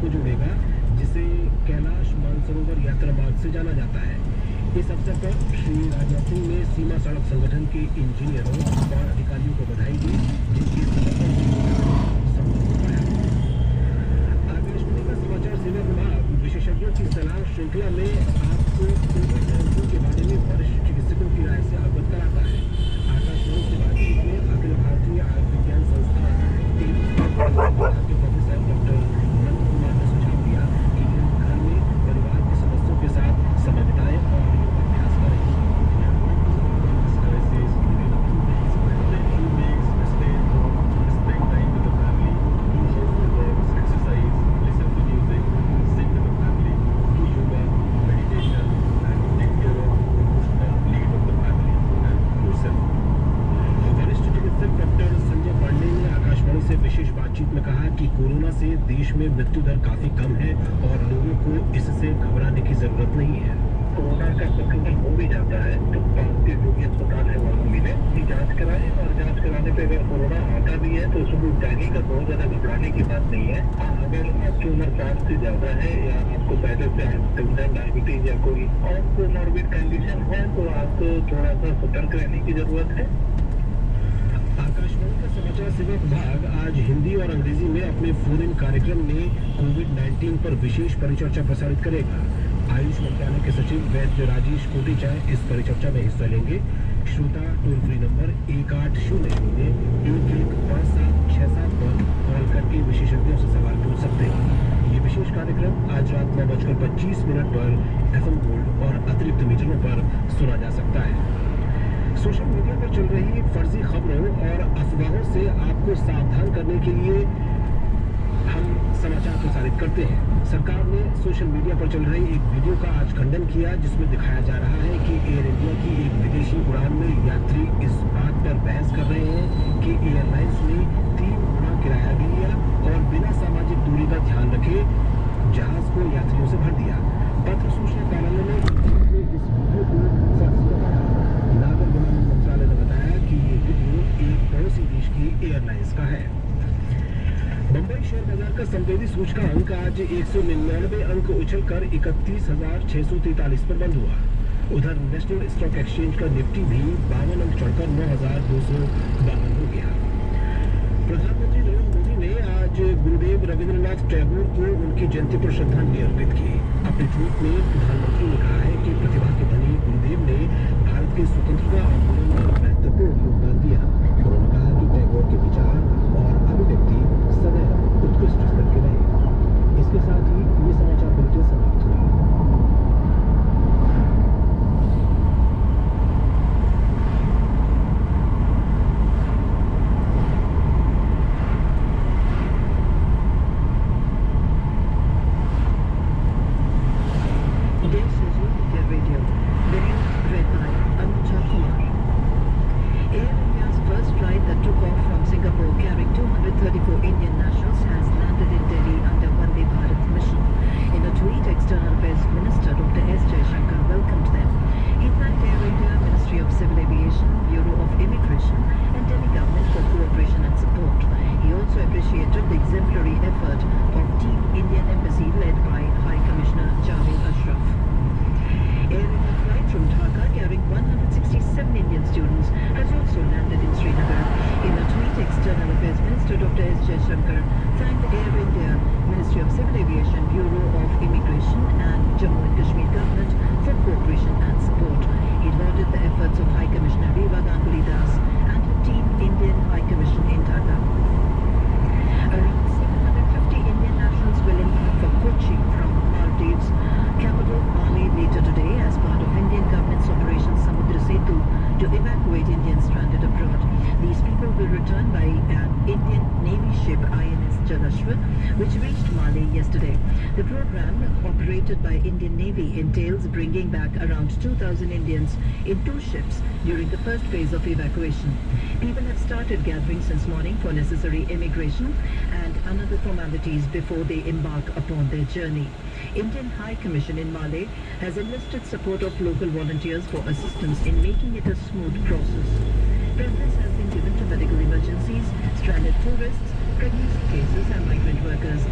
को जोड़ेगा, जिसे कैलाश मानसरोवर यात्रा मार्ग से जाना जाता है। इस अवसर पर श्री राजनाथ सिंह ने सीमा सड़क संगठन के इंजीनियरों और अधिकारियों को बधाई दी, जिनकी समर्पण संभव हो पाया। आकाशवाणी का समाचार सेवा विभाग विशेषज्ञों की सलाह श्रृंखला में आपको कोविड-19 के बारे में वरिष्ठ चिकित्सकों की राय से अवगत कराता है। आकाशवाणी से बातचीत में अखिल भारतीय आयुर्विज्ञान संस्थान के प्रोफेसर डॉक्टर कुमार ने सुझाव दिया कि लोग घर में परिवार के सदस्यों के साथ समय बिताएं और योगाभ्यास करें। से विशेष बातचीत में कहा कि कोरोना से देश में मृत्यु दर काफी कम है और लोगों को इससे घबराने की जरूरत नहीं है। कोरोना का संक्रमण हो भी जाता है तो पास के जो भी अस्पताल है वहाँ मिले की जांच कराएं, और जांच कराने पे अगर कोरोना आता भी है तो उसको पैनिक का बहुत ज्यादा घबराने की बात नहीं है। अगर आपकी उम्र 60 से ज्यादा है या आपको पहले से डायबिटीज या कोई और कोमॉर्बिड कंडीशन है तो आपको थोड़ा सा सतर्क रहने की जरूरत है। आकाशवाणी का समाचार सेवा विभाग आज हिंदी और अंग्रेजी में अपने फोन इन कार्यक्रम में कोविड-19 पर विशेष परिचर्चा प्रसारित करेगा। आयुष मंत्रालय के सचिव वैद्य राजेश कोटेचा इस परिचर्चा में हिस्सा लेंगे। श्रोता टोल फ्री नंबर 1800-115767 पर कॉल करके विशेषज्ञों से सवाल पूछ सकते हैं। ये विशेष कार्यक्रम आज रात 9:25 पर FM गोल्ड और अतिरिक्त मीटरों पर सुना जा सकता है। सोशल मीडिया पर चल रही फर्जी खबरों और अफवाहों से आपको सावधान करने के लिए हम समाचार प्रसारित करते हैं। सरकार ने सोशल मीडिया पर चल रही एक वीडियो का आज खंडन किया, जिसमें दिखाया जा रहा है कि एयर इंडिया की एक विदेशी उड़ान में यात्री इस बात पर बहस कर रहे हैं कि एयरलाइंस ने 3 गुना किराया भी लिया और बिना सामाजिक दूरी का ध्यान रखे जहाज को यात्रियों से भर दिया। पत्र सूचना कार्यालय ने इस वीडियो को फर्जी बताया। नागर विमानन मंत्रालय ने बताया कि ये वीडियो एक पड़ोसी देश की एयरलाइंस का है। बंबई शेयर बाजार का संवेदी सूचकांक आज 199 अंक उछलकर 31,643 पर बंद हुआ। उधर नेशनल स्टॉक एक्सचेंज का निफ्टी भी 52 अंक चढ़कर 9,252 हो गया। प्रधानमंत्री नरेंद्र मोदी ने आज गुरुदेव रविंद्रनाथ टैगोर को उनकी जयंती पर श्रद्धांजलि अर्पित की। अपने ट्वीट में प्रधानमंत्री ने कहा है कि प्रतिभा के धनी गुरुदेव ने भारत के स्वतंत्रता आंदोलन में महत्वपूर्ण योगदान दिया। उन्होंने कहा कि टैगोर के विचार और अभिव्यक्ति सदैव उत्कृष्ट स्तर के रहे। इसके साथ ही ये समाचार बुलेटिन समाप्त हुआ। which reached Mali yesterday. The program, operated by Indian Navy, entails bringing back around 2,000 Indians in 2 ships during the first phase of evacuation. People have started gathering since morning for necessary immigration and another formalities before they embark upon their journey. Indian High Commission in Mali has enlisted support of local volunteers for assistance in making it a smooth process. Preference has been given to medical emergencies, stranded tourists, pregnancy cases and migrant workers.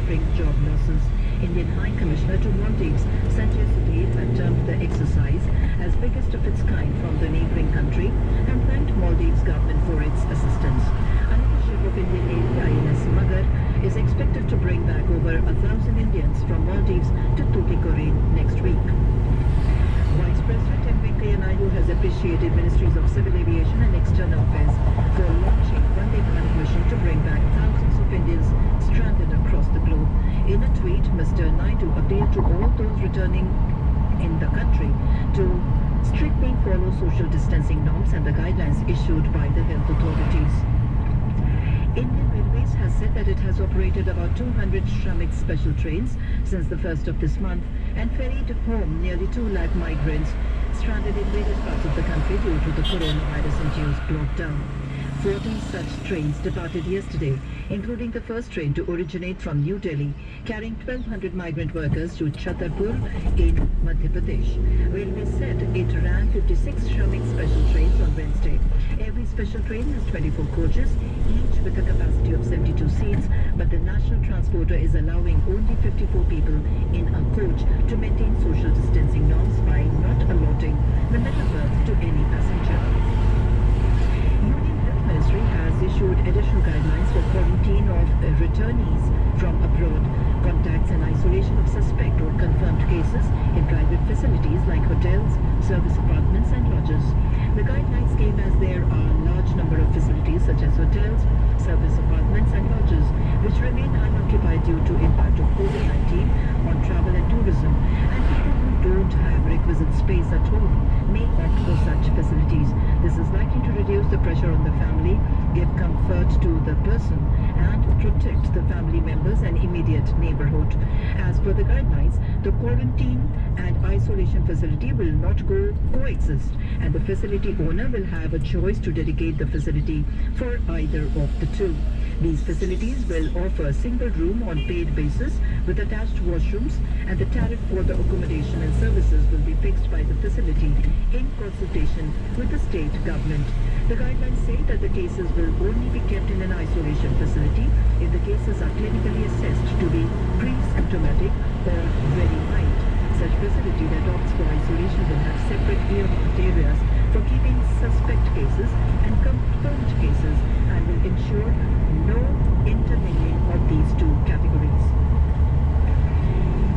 suffering job losses. Indian High Commissioner to Maldives, Sanjay Sudhir, had termed the exercise as biggest of its kind from the neighbouring country and thanked Maldives government for its assistance. Another ship of Indian Navy, INS Magar, is expected to bring back over 1,000 Indians from Maldives to Tuticorin next week. Vice President M. Venkaiah Naidu has appreciated Ministries of Civil Aviation and External Affairs for launching Vande Bharat mission to bring back thousands of Indians stranded across the globe. In a tweet, Mr. Naidu appealed to all those returning in the country to strictly follow social distancing norms and the guidelines issued by the health authorities. Indian Railways has said that it has operated about 200 Shramik special trains since the 1st of this month and ferried home nearly 2 lakh migrants stranded in various parts of the country due to the coronavirus-induced lockdown. 40 such trains departed yesterday, including the first train to originate from New Delhi, carrying 1,200 migrant workers to Chhatarpur in Madhya Pradesh. Railway said it ran 56 Shramik special trains on Wednesday. Every special train has 24 coaches, each with a capacity of 72 seats, but the national transporter is allowing only 54 people in a coach to maintain social distancing norms by not allotting the middle berth to any passenger. Ministry has issued additional guidelines for quarantine of returnees from abroad, contacts and isolation of suspect or confirmed cases in private facilities like hotels, service apartments and lodges. The guidelines came as there are a large number of facilities such as hotels, service apartments and lodges which remain unoccupied due to impact of COVID-19 on travel and tourism, and people who don't have requisite space at home may opt for such facilities. This is likely to reduce the pressure on the family, give comfort to the person and protect the family members and immediate neighborhood. As per the guidelines, the quarantine and isolation facility will not coexist, and the facility owner will have a choice to dedicate the facility for either of the two. These facilities will offer a single room on paid basis with attached washrooms, and the tariff for the accommodation and services will be fixed by the facility in consultation with the state government. The guidelines say that the cases will only be kept in an isolation facility if the cases are clinically assessed to be pre-symptomatic or very mild. Such facility that opts for isolation will have separate earmarked areas for keeping suspect cases and confirmed cases and will ensure no intermingling of these two categories.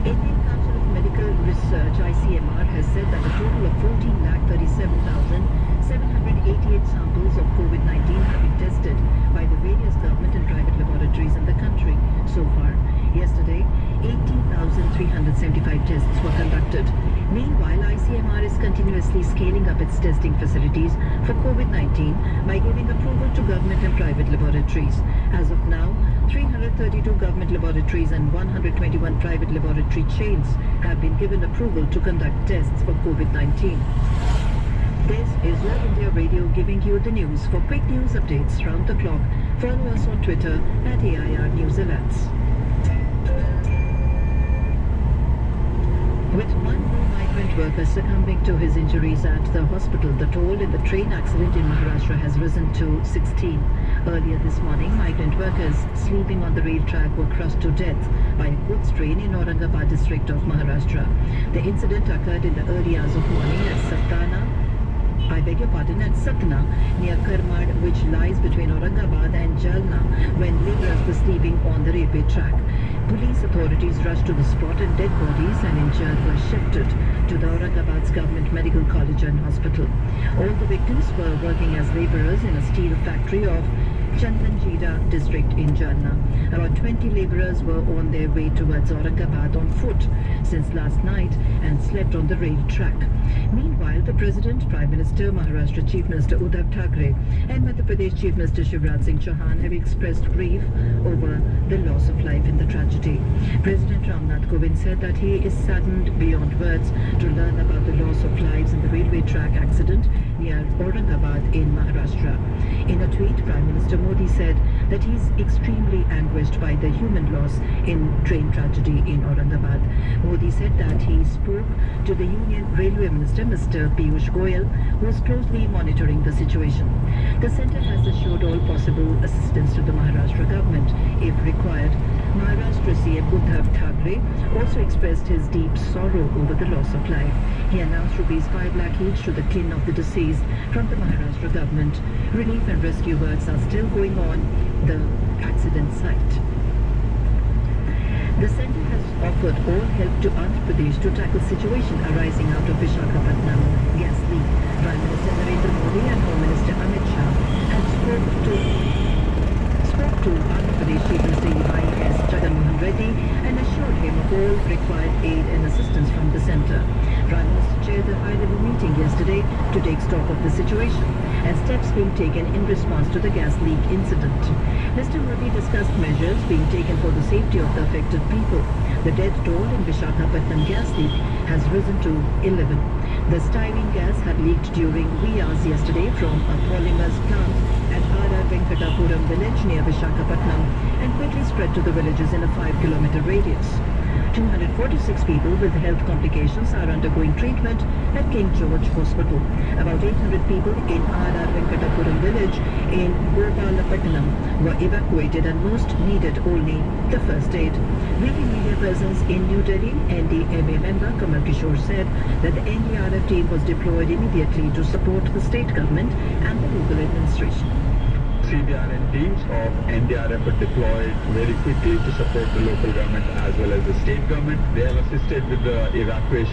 Indian Council of Medical Research, ICMR, has said that a total of 14,37,788 samples of COVID-19 have been tested by the various government and private laboratories in the country so far. Yesterday, 18,375 tests were conducted. Meanwhile, ICMR is continuously scaling up its testing facilities for COVID-19 by giving approval to government and private laboratories. As of now, 332 government laboratories and 121 private laboratory chains have been given approval to conduct tests for COVID-19. This is All India Radio giving you the news. For quick news updates round the clock, follow us on Twitter at AIR News Alerts. With one more migrant worker succumbing to his injuries at the hospital, the toll in the train accident in Maharashtra has risen to 16. Earlier this morning, migrant workers sleeping on the rail track were crushed to death by a goods train in Aurangabad district of Maharashtra. The incident occurred in the early hours of morning at Satna, near Karmad, which lies between Aurangabad and Jalna, when laborers were sleeping on the railway track. Police authorities rushed to the spot and dead bodies and injured were shifted to the Aurangabad's Government Medical College and Hospital. All the victims were working as laborers in a steel factory of Chandanjira district in Jalna. About 20 laborers were on their way towards Aurangabad on foot since last night and slept on the rail track. Meanwhile, the President, Prime Minister, Maharashtra Chief Minister Uddhav Thackeray and Madhya Pradesh Chief Minister Shivraj Singh Chauhan have expressed grief over the loss of life in the tragedy. President Ramnath Kovind said that he is saddened beyond words to learn about the loss of lives in the railway track accident near Aurangabad in Maharashtra. In a tweet, Prime Minister Modi said that he is extremely anguished by the human loss in train tragedy in Aurangabad. Modi said that he spoke to the Union Railway Minister, Mr. Piyush Goyal, who is closely monitoring the situation. The centre has assured all possible assistance to the Maharashtra government if required. Maharashtra is CM Uddhav Thackeray also expressed his deep sorrow over the loss of life. He announced rupees 5 lakh each to the kin of the deceased from the Maharashtra government. Relief and rescue works are still going on the accident site. The centre has offered all help to Andhra Pradesh to tackle situation arising out of Visakhapatnam gas leak. Prime Minister Narendra Modi and Home Minister Amit Shah had spoke to Andhra Pradesh Chief Minister EIS Jagan Mohan Reddy and assured him of all required aid and assistance from the centre. Prime Minister chaired a high-level meeting yesterday to take stock of the situation and steps being taken in response to the gas leak incident. Mr. Modi discussed measures being taken for the safety of the affected people. The death toll in Visakhapatnam gas leak has risen to 11. The styrene gas had leaked during wee hours yesterday from a polymers plant at R.R. Venkatapuram village near Visakhapatnam and quickly spread to the villages in a 5-kilometer radius. 246 people with health complications are undergoing treatment at King George Hospital. About 800 people in R.R. Venkatapuram village in Gopalapatnam were evacuated and most needed only the first aid. Meeting media presence in New Delhi, NDMA member Kamal Kishore said that the NDRF team was deployed immediately to support the state government and the local administration. CBRN teams of NDRF are deployed very quickly to support the local government as well as the state government. They have assisted with the evacuation